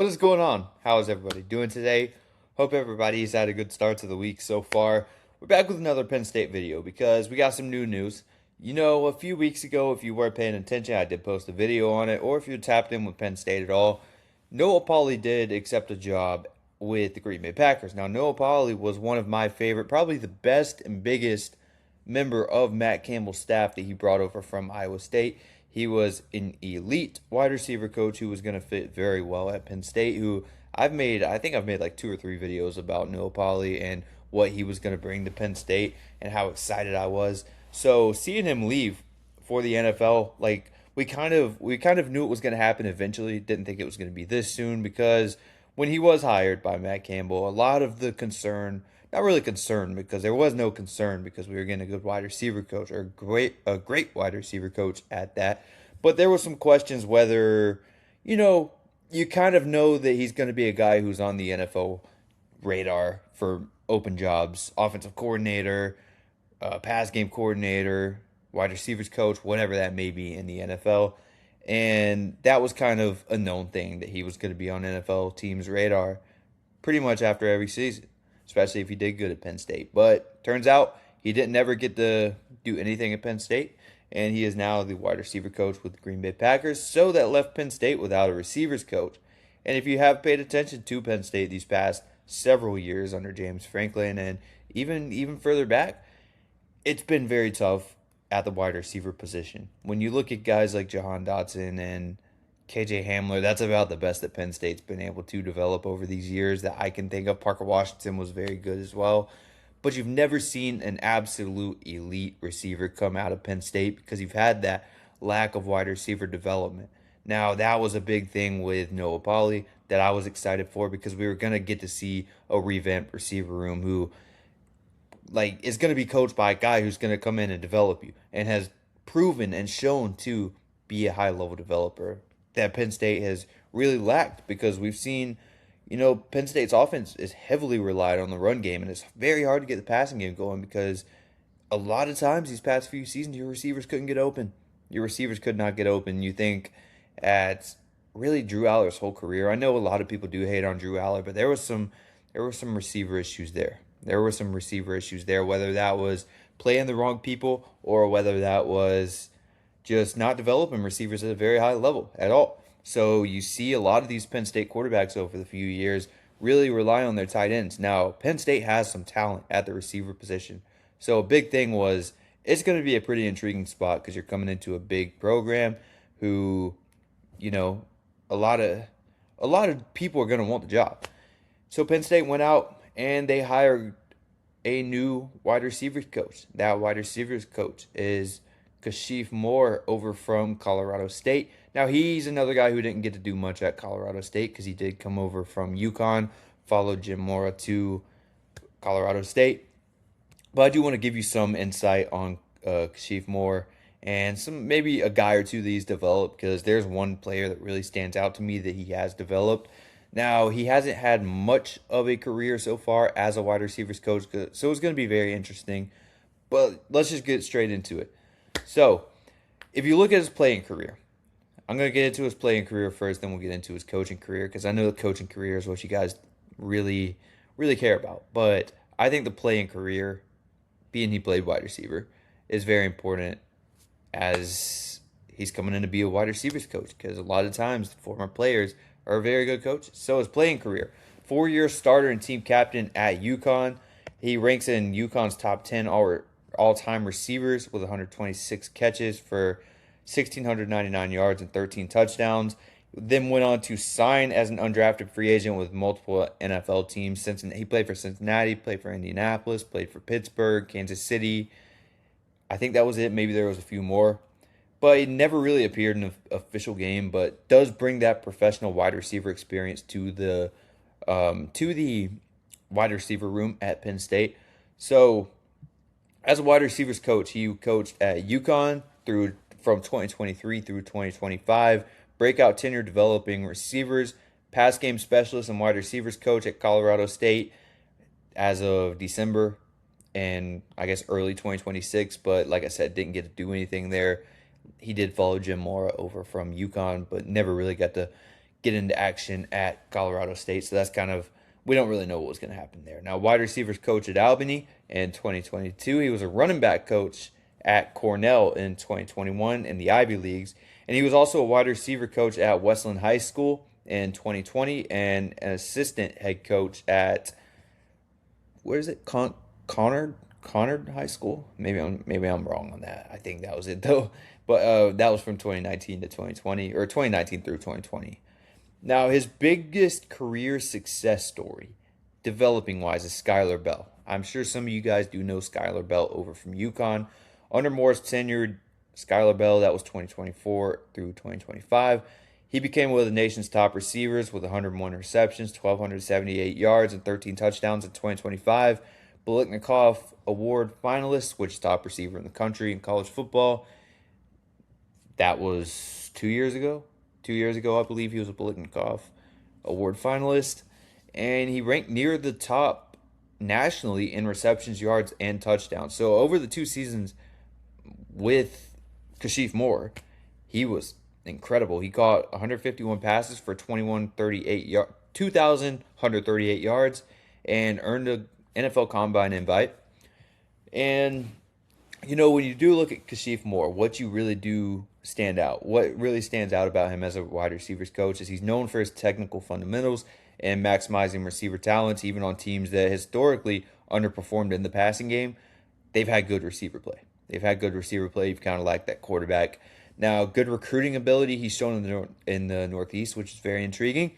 What is going on? How is everybody doing today? Hope everybody's had a good start to the week so far. We're back with another Penn State video because we got some new news. A few weeks ago, if you were paying attention, I did post a video on it, or if you tapped in with Penn State at all, Noah Pauley did accept a job with the Green Bay Packers. Now, Noah Pauley was one of my favorite, probably the best and biggest member of Matt Campbell's staff that he brought over from Iowa State. He was an elite wide receiver coach who was going to fit very well at Penn State. I think I've made like two or three videos about Noah Pauley and what he was going to bring to Penn State and how excited I was. So seeing him leave for the NFL, like we kind of knew it was going to happen eventually. Didn't think it was going to be this soon because when he was hired by Matt Campbell, a lot of the concern, not really concern because there was no concern because we were getting a good wide receiver coach or a great wide receiver coach at that. But there was some questions whether, you kind of know that he's going to be a guy who's on the NFL radar for open jobs, offensive coordinator, pass game coordinator, wide receivers coach, whatever that may be in the NFL. And that was kind of a known thing that he was going to be on NFL teams' radar pretty much after every season, especially if he did good at Penn State. But turns out he didn't ever get to do anything at Penn State, and he is now the wide receiver coach with the Green Bay Packers. So that left Penn State without a receivers coach. And if you have paid attention to Penn State these past several years under James Franklin and even further back, it's been very tough at the wide receiver position. When you look at guys like Jahan Dotson and KJ Hamler, that's about the best that Penn State's been able to develop over these years that I can think of. Parker Washington was very good as well. But you've never seen an absolute elite receiver come out of Penn State because you've had that lack of wide receiver development. Now, that was a big thing with Noah Pauley that I was excited for because we were going to get to see a revamped receiver room who is going to be coached by a guy who's going to come in and develop you and has proven and shown to be a high level developer that Penn State has really lacked because we've seen, Penn State's offense is heavily relied on the run game and it's very hard to get the passing game going because a lot of times these past few seasons your receivers couldn't get open. Your receivers could not get open. You think at really Drew Aller's whole career. I know a lot of people do hate on Drew Aller, but there were some receiver issues there. There were some receiver issues there, whether that was playing the wrong people or whether that was just not developing receivers at a very high level at all. So you see a lot of these Penn State quarterbacks over the few years really rely on their tight ends. Now, Penn State has some talent at the receiver position. So a big thing was it's going to be a pretty intriguing spot because you're coming into a big program who, you know, a lot of people are going to want the job. So Penn State went out and they hired a new wide receivers coach. That wide receivers coach is Kashif Moore over from Colorado State. Now, he's another guy who didn't get to do much at Colorado State because he did come over from UConn, followed Jim Mora to Colorado State. But I do want to give you some insight on Kashif Moore and some maybe a guy or two that he's developed because there's one player that really stands out to me that he has developed. Now, he hasn't had much of a career so far as a wide receivers coach, so it's going to be very interesting. But let's just get straight into it. So, if you look at his playing career, I'm going to get into his playing career first, then we'll get into his coaching career because I know the coaching career is what you guys really, really care about. But I think the playing career, being he played wide receiver, is very important as he's coming in to be a wide receivers coach because a lot of times former players are very good coaches. So his playing career, 4-year starter and team captain at UConn. He ranks in UConn's top 10 all-time receivers with 126 catches for 1,699 yards and 13 touchdowns. Then went on to sign as an undrafted free agent with multiple NFL teams. He played for Cincinnati, played for Indianapolis, played for Pittsburgh, Kansas City. I think that was it. Maybe there was a few more. But he never really appeared in an official game, but does bring that professional wide receiver experience to the wide receiver room at Penn State. So, as a wide receivers coach, he coached at UConn from 2023 through 2025. Breakout tenure developing receivers, pass game specialist, and wide receivers coach at Colorado State as of December and I guess early 2026. But like I said, didn't get to do anything there. He did follow Jim Mora over from UConn, but never really got to get into action at Colorado State. So that's kind of, we don't really know what was going to happen there. Now, wide receivers coach at Albany in 2022. He was a running back coach at Cornell in 2021 in the Ivy Leagues. And he was also a wide receiver coach at Westland High School in 2020 and an assistant head coach at, where is it? Conard High School? Maybe I'm wrong on that. I think that was it though. But that was from 2019 to 2020, or 2019 through 2020. Now, his biggest career success story, developing wise, is Skylar Bell. I'm sure some of you guys do know Skylar Bell over from UConn. Under Moore's tenured Skylar Bell, that was 2024 through 2025. He became one of the nation's top receivers with 101 receptions, 1,278 yards, and 13 touchdowns in 2025. Biletnikoff Award finalist, which is top receiver in the country in college football. That was 2 years ago. 2 years ago, I believe he was a Biletnikoff Award finalist. And he ranked near the top nationally in receptions, yards, and touchdowns. So over the 2 seasons with Kashif Moore, he was incredible. He caught 151 passes for 2,138 yards and earned an NFL Combine invite. And, you know, when you do look at Kashif Moore, what you really do stand out, what really stands out about him as a wide receivers coach is he's known for his technical fundamentals and maximizing receiver talents, even on teams that historically underperformed in the passing game. They've had good receiver play. You've kind of like that quarterback. Now, good recruiting ability he's shown in the Northeast, which is very intriguing.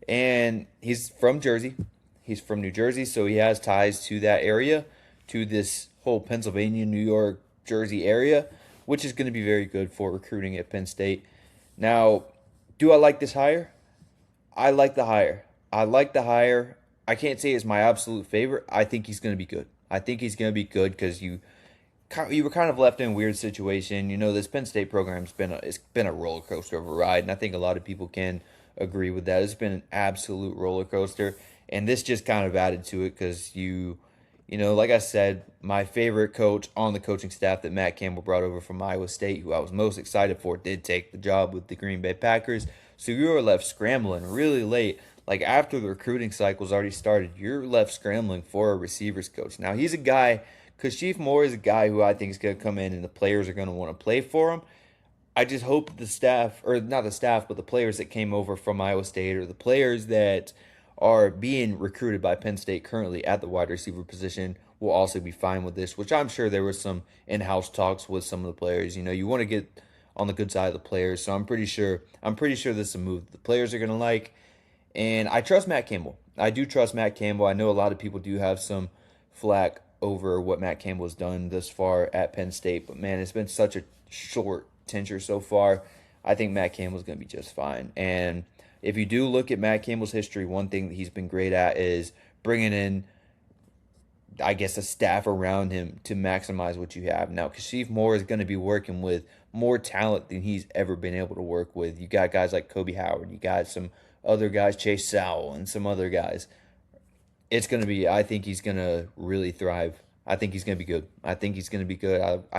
And he's from Jersey. He's from New Jersey, so he has ties to that area, to this whole Pennsylvania, New York, Jersey area, which is going to be very good for recruiting at Penn State. Now, do I like this hire? I like the hire. I can't say it's my absolute favorite. I think he's going to be good. Because you were kind of left in a weird situation. You know, this Penn State program's been a roller coaster of a ride, and I think a lot of people can agree with that. It's been an absolute roller coaster, and this just kind of added to it because you know, like I said, my favorite coach on the coaching staff that Matt Campbell brought over from Iowa State, who I was most excited for, did take the job with the Green Bay Packers. So you were left scrambling really late. Like after the recruiting cycle's already started, you're left scrambling for a receivers coach. Now, he's a guy, Kashif Moore is a guy who I think is going to come in and the players are going to want to play for him. I just hope the staff, or not the staff, but the players that came over from Iowa State or the players that are being recruited by Penn State currently at the wide receiver position will also be fine with this, which I'm sure there was some in-house talks with some of the players. You know, you want to get on the good side of the players, so I'm pretty sure this is a move the players are going to like. And I trust Matt Campbell. I do trust Matt Campbell. I know a lot of people do have some flack over what Matt Campbell has done thus far at Penn State, but man, it's been such a short tenure so far. I think Matt Campbell's going to be just fine. And if you do look at Matt Campbell's history, one thing that he's been great at is bringing in, I guess, a staff around him to maximize what you have. Now, Kashif Moore is going to be working with more talent than he's ever been able to work with. You got guys like Kobe Howard. You got some other guys, Chase Sowell, and some other guys. It's going to be, I think he's going to really thrive. I think he's going to be good. I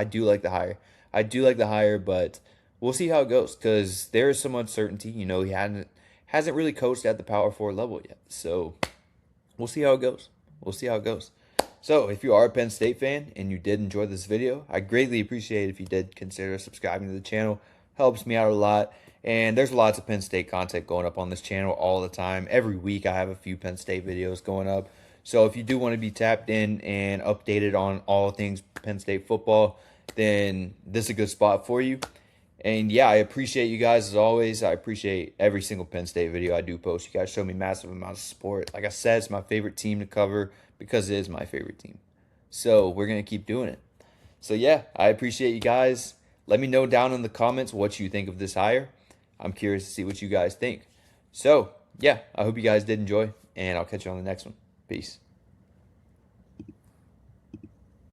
do like the hire. But we'll see how it goes because there is some uncertainty. You know, he hasn't really coached at the Power 4 level yet. So we'll see how it goes. So if you are a Penn State fan and you did enjoy this video, I greatly appreciate if you did consider subscribing to the channel. Helps me out a lot. And there's lots of Penn State content going up on this channel all the time. Every week I have a few Penn State videos going up. So if you do want to be tapped in and updated on all things Penn State football, then this is a good spot for you. And yeah, I appreciate you guys as always. I appreciate every single Penn State video I do post. You guys show me massive amounts of support. Like I said, it's my favorite team to cover because it is my favorite team. So we're going to keep doing it. So yeah, I appreciate you guys. Let me know down in the comments what you think of this hire. I'm curious to see what you guys think. So yeah, I hope you guys did enjoy, and I'll catch you on the next one. Peace.